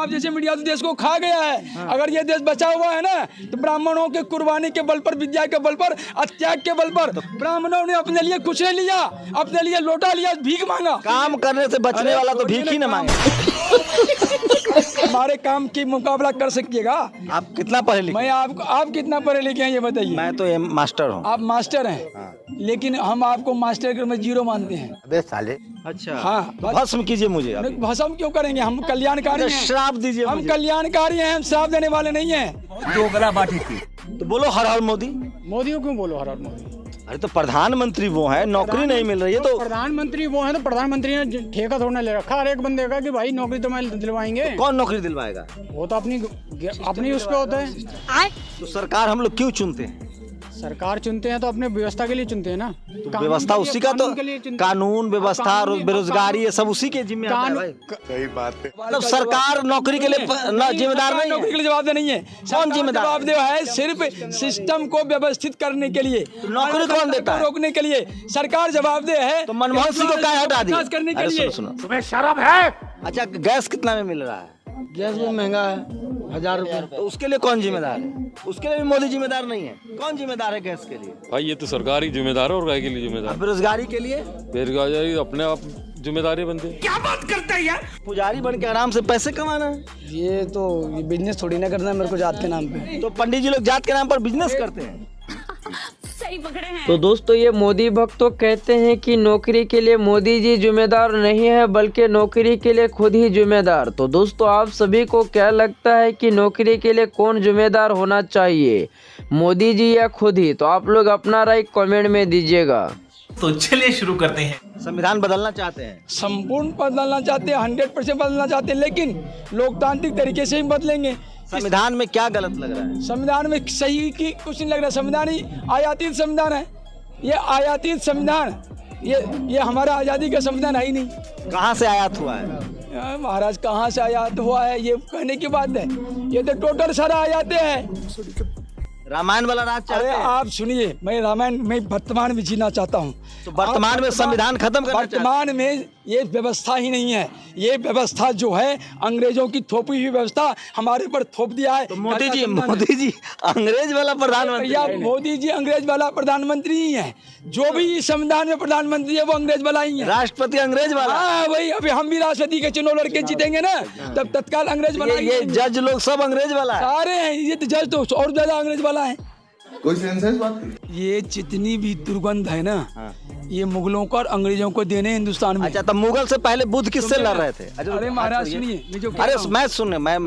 आप जैसे मीडिया तो देश को खा गया है। अगर ये देश बचा हुआ है ना तो ब्राह्मणों के कुर्बानी के बल पर, विद्या के बल पर, त्याग के बल पर। ब्राह्मणों ने अपने लिए कुछ नहीं लिया, अपने लिए लोटा लिया, भीख मांगा। काम करने से बचने वाला तो भीख ही न मांगे। हमारे काम की मुकाबला कर सकिएगा। आप कितना पढ़े लिखे? मैं आप कितना पढ़े लिखे हैं ये बताइए। मैं तो मास्टर हूँ। आप मास्टर हैं? हाँ। लेकिन हम आपको मास्टर के में जीरो मानते हैं। अबे साले। अच्छा हाँ, तो भस्म कीजिए मुझे अभी। भस्म क्यों करेंगे? हम कल्याणकारी हैं। श्राप दीजिए हम मुझे। कल्याणकारी हैं, हम श्राप देने वाले नहीं हैं। तो बोलो हर हर मोदी। मोदी को क्यों बोलो हर हर मोदी? अरे तो प्रधानमंत्री वो है, नौकरी नहीं मिल रही है तो प्रधानमंत्री वो है तो प्रधानमंत्री ने ठेका थोड़ा ले रखा हर एक बंदे का कि भाई नौकरी तो मैं दिलवाएंगे। कौन नौकरी दिलवाएगा? वो तो अपनी उस पे होता है। तो सरकार हम लोग क्यों चुनते हैं? सरकार चुनते हैं तो अपने व्यवस्था के लिए चुनते हैं ना। तो व्यवस्था उसी का तो, कानून व्यवस्था, बेरोजगारी, ये सब उसी के जिम्मे आता है भाई। सही बात है। मतलब सरकार नौकरी के लिए जिम्मेदार नहीं है। नौकरी के लिए जवाबदेह नहीं है। कौन जिम्मेदार? जवाबदेह है सिर्फ सिस्टम को व्यवस्थित करने के लिए। नौकरी कौन देता है? रोकने के लिए सरकार जवाबदेह है। तो मनमोहन सिंह को क्या हटा दिया? करने के अरे लिए। सुनो, तुम्हें शर्म है? अच्छा गैस कितना में मिल रहा है? गैस वो महंगा है, 1000 रुपये। तो उसके लिए कौन जिम्मेदार है? उसके लिए भी मोदी जिम्मेदार नहीं है। कौन जिम्मेदार है गैस के लिए? भाई ये तो सरकार ही जिम्मेदार है और गाय के लिए जिम्मेदार। बेरोजगारी के लिए बेरोजगारी अपने आप जिम्मेदारी बनती है। क्या बात करते हैं यार? पुजारी बन के आराम से पैसे कमाना है। ये तो बिजनेस थोड़ी ना करना है मेरे को जात के नाम पे। तो पंडित जी लोग जात के नाम पर बिजनेस करते हैं। सही पकड़े हैं। तो दोस्तों ये मोदी भक्त तो कहते हैं कि नौकरी के लिए मोदी जी जिम्मेदार नहीं है बल्कि नौकरी के लिए खुद ही जिम्मेदार। तो दोस्तों आप सभी को क्या लगता है कि नौकरी के लिए कौन जिम्मेदार होना चाहिए, मोदी जी या खुद ही? तो आप लोग अपना राय कमेंट में दीजिएगा। तो चलिए शुरू करते हैं। संविधान बदलना चाहते हैं, संपूर्ण बदलना चाहते हैं, 100% बदलना चाहते हैं, लेकिन लोकतांत्रिक तरीके से ही बदलेंगे। संविधान में क्या गलत लग रहा है? संविधान में सही की कुछ नहीं लग रहा। संविधान ही आयातित संविधान है। ये आयातित संविधान, ये हमारा आज़ादी का संविधान है ही नहीं। कहाँ से आयात हुआ है? महाराज कहाँ से आयात हुआ है ये कहने की बात है। ये तो टोटल सारा आयाते हैं। रामायण वाला राज चाहते अरे हैं? आप सुनिए, मैं रामायण में वर्तमान में जीना चाहता हूँ। तो वर्तमान में संविधान खत्म करना चाहते हैं? वर्तमान में ये व्यवस्था ही नहीं है। ये व्यवस्था जो है अंग्रेजों की थोपी हुई व्यवस्था हमारे पर थोप दिया है। तो मोदी जी अंग्रेज वाला प्रधानमंत्री या है। मोदी जी अंग्रेज वाला प्रधानमंत्री ही है। जो भी इस संविधान में प्रधानमंत्री है वो अंग्रेज वाला ही है। राष्ट्रपति अंग्रेज वाला। हाँ वही, अभी हम भी राष्ट्रपति के चुनाव लड़के जीतेंगे ना तब तत्काल अंग्रेज वाला ही ये है। जज लोग सब अंग्रेज वाला है। सारे हैं ये तो जज तो और ज्यादा अंग्रेज वाला है। कोई सेंस है इस बात की? ये जितनी भी दुर्गंध है ना, हाँ। ये मुगलों को और अंग्रेजों को देने हिंदुस्तान में। अच्छा तब मुगल से पहले बुद्ध किससे लड़ रहे थे? अरे महाराज सुनिए, मैं जो कह अरे रहा हूँ। मैं सुनने मैं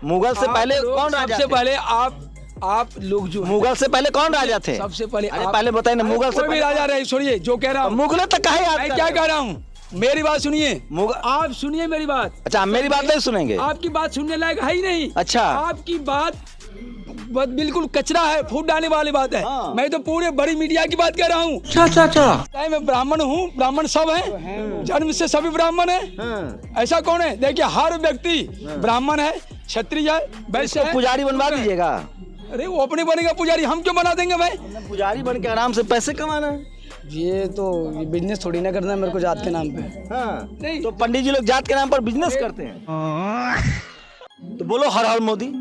मुगल से पहले कौन राजा सबसे थे? पहले आप लोग जो मुगल से पहले कौन राजा थे? सबसे पहले अरे पहले बताइए ना, मुगल से कोई भी पहले राजा रहे। सुनिए जो कह रहा हूँ, मुगल तक कहे याद मैं कर क्या रहे कह रहा हूँ, मेरी बात सुनिए। मुगल आप सुनिए मेरी बात। अच्छा मेरी बात नहीं सुनेंगे? आपकी बात सुनने लायक है ही नहीं। अच्छा। आपकी बात बिल्कुल कचरा है, फूट डालने वाली बात है। हाँ। मैं तो पूरे बड़ी मीडिया की बात कर रहा हूँ। चाहे मैं ब्राह्मण हूँ, ब्राह्मण सब हैं, जन्म से सभी ब्राह्मण हैं। हाँ। ऐसा कौन है? देखिए हर व्यक्ति ब्राह्मण है, क्षत्रिय है, वैश्य है। पुजारी बनवा दीजिएगा। अरे वो अपने बनेगा पुजारी, हम क्यों बना देंगे भाई? पुजारी बन के आराम से पैसे कमाना है। ये तो बिजनेस थोड़ी ना करना है मेरे को जात के नाम पे। हाँ। नहीं। तो पंडित जी लोग जात के नाम पर बिजनेस करते हैं। तो बोलो हर हर मोदी।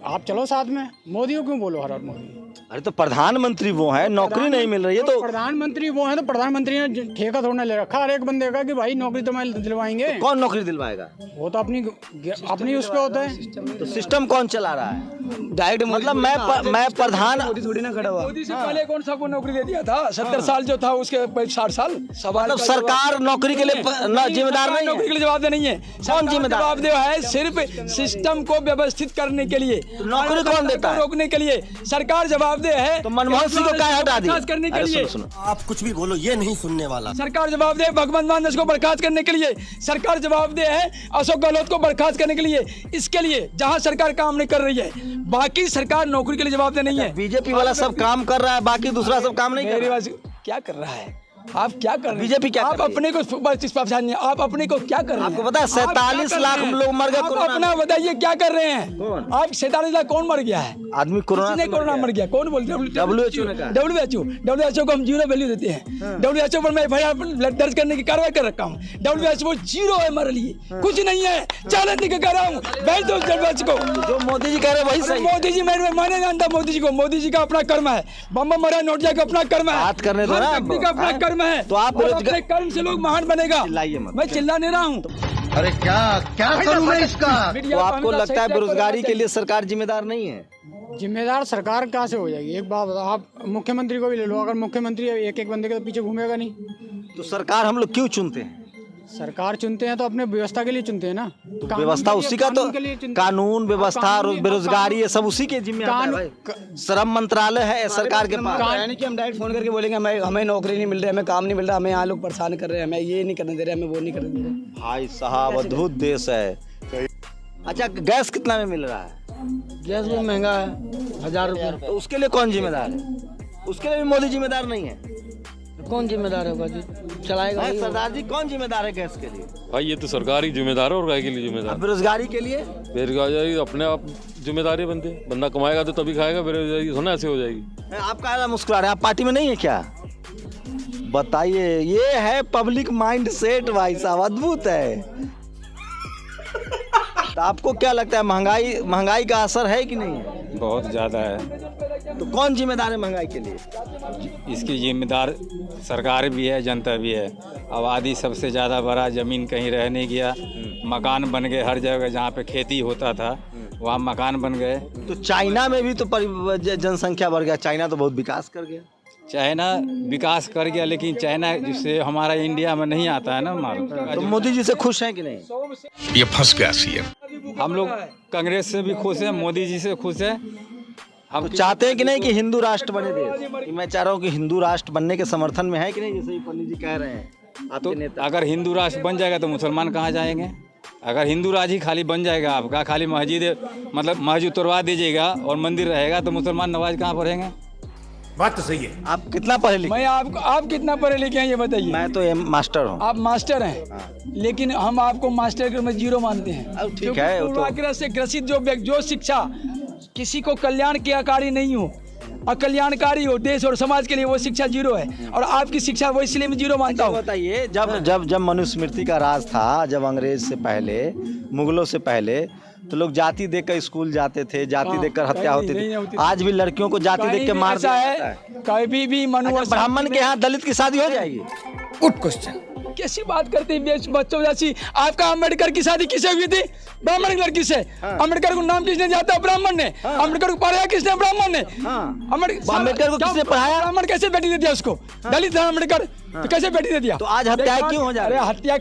आप चलो साथ में। मोदी को क्यों बोलो हर हर मोदी? अरे तो प्रधानमंत्री वो है, नौकरी नहीं मिल रही है तो प्रधानमंत्री वो है तो प्रधानमंत्री ने ठेका थोड़ा ले रखा हर एक बंदे का कि भाई नौकरी तो मैं दिलवाएंगे। कौन नौकरी दिलवाएगा? वो तो अपनी उस पे होता है। तो सिस्टम कौन चला रहा है? डायरेक्ट मतलब मैं प्रधान थोड़ी ना खड़ा हुआ। मोदी से पहले कौन सा को नौकरी दे दिया था? 70 साल जो था उसके 60 साल सवाल। मतलब सरकार नौकरी के लिए जिम्मेदार नहीं नौकरी है। के लिए जवाबदेह नहीं है। कौन जिम्मेदार? जवाबदेह है सिर्फ सिस्टम को व्यवस्थित करने के लिए। नौकरी कौन देता है? रोकने के लिए सरकार जवाबदेह है। तो मनमोहन सिंह को क्या हटा दिया? करने के अरे लिए सुनो आप कुछ भी बोलो ये नहीं सुनने वाला। सरकार जवाबदेह भगवंत मान दास को बर्खास्त करने के लिए। सरकार जवाबदेह है अशोक गहलोत को बर्खास्त करने के लिए। इसके लिए जहां सरकार काम नहीं कर रही है, बाकी सरकार नौकरी के लिए जवाबदेह नहीं है। बीजेपी वाला सब काम कर रहा है, बाकी दूसरा सब काम नहीं कर मेरी रहा। बात क्या कर रहा है? आप क्या कर रहे हैं? बीजेपी क्या आप कर रही है? अपने को जानिए, आप अपने को क्या कर रहे हैं? आपको पता है आप क्या 47 कर लाख रहे हैं? लोग मर गए आप कोरोना अपना में। बताइए क्या कर रहे हैं? कौन? आप 47 लाख कौन मर गया है? आदमी कोरोना किसने से कोरोना मर गया? कौन बोलते हैं? WHO ने कहा। WHO को हम 0 वैल्यू देते हैं। WHO पर मैं FIR दर्ज करने की कार्रवाई कर रखा हूँ। WHO 0 है हमारे लिए, कुछ नहीं है। चैलेंज नहीं कर रहा हूँ, भेज दो WHO को। जो मोदी जी कह रहे हैं वही अरे सही है। मोदी जी मैं नहीं जानता मोदी जी को। मोदी जी का अपना कर्म है, बम मरा नोटिया का अपना कर्म है, बात करने दो हर ना व्यक्ति आप। का अपना हाँ? कर्म है। तो आप और बेरोजगार- अपने कर्म से लोग महान बनेगा। चिल्लाइए मत। मैं चिल्ला नहीं रहा हूँ। अरे क्या क्या करूं मैं इसका? तो आपको लगता है बेरोजगारी के लिए सरकार जिम्मेदार नहीं है? जिम्मेदार सरकार कहाँ से हो जाएगी? एक बात बताओ, आप मुख्यमंत्री को भी ले लो, अगर मुख्यमंत्री एक एक बंदे के पीछे घूमेगा नहीं। तो सरकार हम लोग क्यों चुनते हैं? सरकार चुनते हैं तो अपने व्यवस्था के लिए चुनते हैं ना। तो व्यवस्था उसी का तो कानून के लिए चुनते हैं। कानून व्यवस्था और कानून- बेरोजगारी ये सब उसी के जिम्मे आता है कानून- भाई। श्रम मंत्रालय है सरकार के पास। कान- कि हम डायरेक्ट फोन करके बोलेंगे हमें नौकरी नहीं मिल रही, हमें काम नहीं मिल रहा, हमें यहाँ लोग परेशान कर रहे हैं, हमें ये नहीं करने दे रहे, हमें वो नहीं करने दे रहे। भाई साहब अद्भुत देश है। अच्छा गैस कितना में मिल रहा है? गैस भी महंगा है, 1000 रुपये। तो उसके लिए कौन जिम्मेदार है? उसके लिए भी मोदी जिम्मेदार नहीं है? कौन जिम्मेदार होगा जी? चलाएगा भाई वही होगा। सरदार जी कौन जिम्मेदार है गैस के लिए? भाई ये तो सरकार ही जिम्मेदार है और काय के लिए जिम्मेदार? बेरोजगारी के लिए? बेरोजगारी अपने आप जिम्मेदारी बनते। बंदा कमाएगा तो तभी खाएगा, बेरोजगारी थोड़ा ऐसे हो जाएगी। आप काहे मुस्कुरा रहे हैं? आप पार्टी में नहीं है क्या? बताइए, ये है पब्लिक माइंड सेट भाई साहब, अद्भुत है। तो आपको क्या लगता है महंगाई का असर है कि नहीं है? बहुत ज़्यादा है। तो कौन जिम्मेदार है महंगाई के लिए? इसकी जिम्मेदार सरकार भी है, जनता भी है। आबादी सबसे ज़्यादा बढ़ा, ज़मीन कहीं रह नहीं गया, मकान बन गए हर जगह। जहाँ पे खेती होता था वहाँ मकान बन गए। तो चाइना में भी तो जनसंख्या बढ़ गया। चाइना तो बहुत विकास कर गया। चाइना विकास कर गया, लेकिन चाइना जिससे हमारा इंडिया में नहीं आता है ना माल। तो मोदी जी से खुश हैं कि नहीं? ये फंस गया सीएम। हम लोग कांग्रेस से भी खुश हैं, मोदी जी से खुश हैं। हम तो चाहते हैं कि नहीं कि हिंदू राष्ट्र बने देश? कि मैं चाह रहा हूँ कि हिंदू राष्ट्र बनने के समर्थन में है कि नहीं, जैसे पंडित जी कह रहे हैं आपके तो नेता? अगर हिंदू राष्ट्र बन जाएगा तो मुसलमान कहाँ जाएंगे? अगर हिंदू राज ही खाली बन जाएगा आपका, खाली मस्जिद मतलब मस्जिद तोड़वा दीजिएगा और मंदिर रहेगा, तो मुसलमान नमाज कहाँ पढ़ेंगे? बात तो सही है। आप कितना पढ़े लिखे? मैं आप कितना पढ़े लिखे हैं ये बताइए। मैं तो मास्टर हूँ। आप मास्टर हैं, लेकिन हम आपको मास्टर के में 0 मानते हैं। अब ठीक क्योंकि है, वो तो- पूर्वाग्रह से ग्रसित जो शिक्षा किसी को कल्याण की आकारी नहीं हो, अकल्याणकारी हो देश और समाज के लिए, वो शिक्षा 0 है। और आपकी शिक्षा वो इसलिए मैं 0 मानता हूँ। बताइए, जब मनुस्मृति का राज था, जब अंग्रेज से पहले, मुगलों से पहले, तो लोग जाति देखकर स्कूल जाते थे, जाति देखकर हत्या होती थी। आज भी लड़कियों को जाति देख के मार दिया जाता है। कभी भी मनु अच्छा, ब्राह्मण के यहाँ दलित की शादी हो जाएगी? Good question. कैसी बात करते हैं बच्चों जैसी? आपका अम्बेडकर की शादी किससे हुई थी? ब्राह्मण की लड़की से। अम्बेडकर को नाम किसने दिया था? ब्राह्मण ने। अम्बेडकर को पढ़ाया किसने? ब्राह्मण ने। अम्बेडकर को किसने पढ़ाया? ब्राह्मण कैसे बेटी दे दिया उसको? दलित था अम्बेडकर, तो कैसे बेटी दे दिया? तो आज हत्याएं क्यों हो जा रही अरे है? हत्या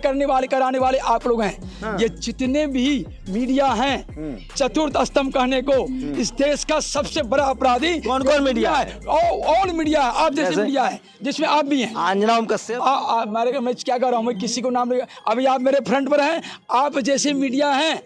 कराने वाले आप लोग हैं। ये जितने भी मीडिया हैं, चतुर्थ स्तंभ कहने को इस देश का सबसे बड़ा अपराधी कौन मीडिया है? ऑल मीडिया है, आप जैसे मीडिया है, जिसमें आप भी हैं। आंजना ओम कश्यप। मैं क्या कर रहा हूँ? मैं किसी को नाम नहीं, अभी आप मेरे फ्रंट पर हैं, आप जैसे मीडिया हैं।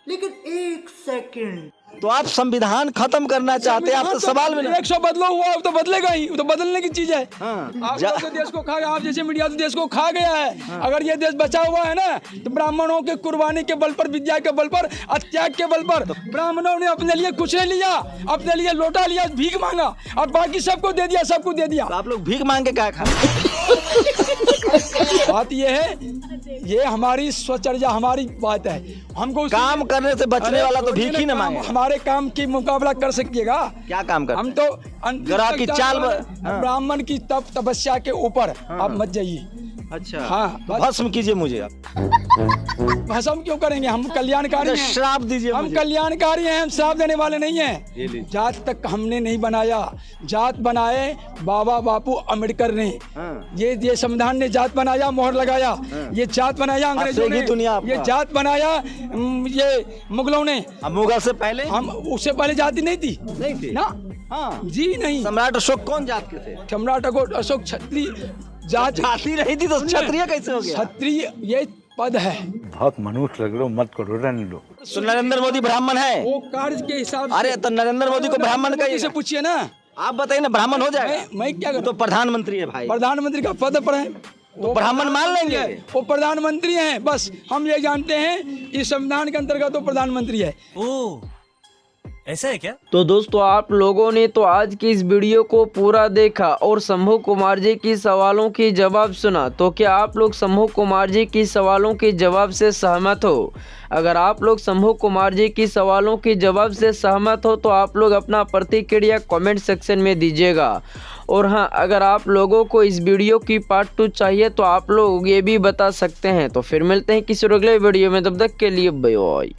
लेकिन 1 सेकंड, तो आप संविधान खत्म करना चाहते हैं? आप तो सवाल में 100 बदलो हुआ तो बदलेगा ही, वो तो बदलने की चीज है। हाँ। आप लोग तो देश को खा गया, आप जैसे मीडिया तो देश को खा गया है। अगर ये देश बचा हुआ है ना, तो ब्राह्मणों के कुर्बानी के बल पर, विद्या के बल पर, अत्याग के बल पर, ब्राह्मणों ने अपने लिए कुछ नहीं लिया, अपने लिए लोटा लिया, भीख मांगा और बाकी सबको दे दिया, सबको दे दिया। तो आप लोग भीख मांग के क्या खा? बात ये है, ये हमारी स्वचर्या, हमारी बात है। हमको काम करने से बचने वाला तो भीख ही न मांगे। हमारे काम की मुकाबला कर सकिएगा? क्या काम करते? हम तो ग्रह की चाल ब्राह्मण की तपस्या के ऊपर आप मत जाइए। अच्छा हाँ, तो भस्म कीजिए मुझे आप। भस्म क्यों करेंगे? हम कल्याणकारी हैं। श्राप दीजिए हम मुझे। कल्याणकारी हैं, हम श्राप देने वाले नहीं हैं। जात तक हमने नहीं बनाया, जात बनाए बाबा बापू अम्बेडकर ने। ये संविधान ने जात बनाया, मोहर लगाया। ये जात बनाया अंग्रेजों ने, ये जात बनाया ये मुगलों ने। मुगल से पहले? हम उससे पहले जाति नहीं थी। नहीं थी ना? हाँ जी नहीं। सम्राट अशोक कौन जात के थे? सम्राट अशोक क्षत्रिय जाति नहीं थी, तो क्षत्रिय कैसे हो गया? क्षत्रिय ये पद है। बहुत मनुष्य लग रहे हो, मत करो, रहने लो। तो नरेंद्र मोदी ब्राह्मण है? वो कार्य के हिसाब से। अरे तो नरेंद्र मोदी को ब्राह्मण का से पूछिए ना, आप बताइए ना, ब्राह्मण हो जाएगा? मैं क्या वो तो प्रधानमंत्री है भाई, प्रधानमंत्री का पद पर है, वो ब्राह्मण मान लेंगे? वो प्रधानमंत्री हैं, बस हम ये जानते हैं इस संविधान के अंतर्गत वो प्रधानमंत्री है। ऐसा है क्या? तो दोस्तों आप लोगों ने तो आज की इस वीडियो को पूरा देखा और शंभू कुमार जी की सवालों की जवाब सुना। तो क्या आप लोग शंभू कुमार जी की सवालों के जवाब से सहमत हो? अगर आप लोग शंभू कुमार जी की सवालों के जवाब से सहमत हो तो आप लोग अपना प्रतिक्रिया कमेंट सेक्शन में दीजिएगा। और हाँ, अगर आप लोगों को इस वीडियो की पार्ट 2 चाहिए तो आप लोग ये भी बता सकते हैं। तो फिर मिलते हैं किसी अगले वीडियो में, तब तक के लिए बाय।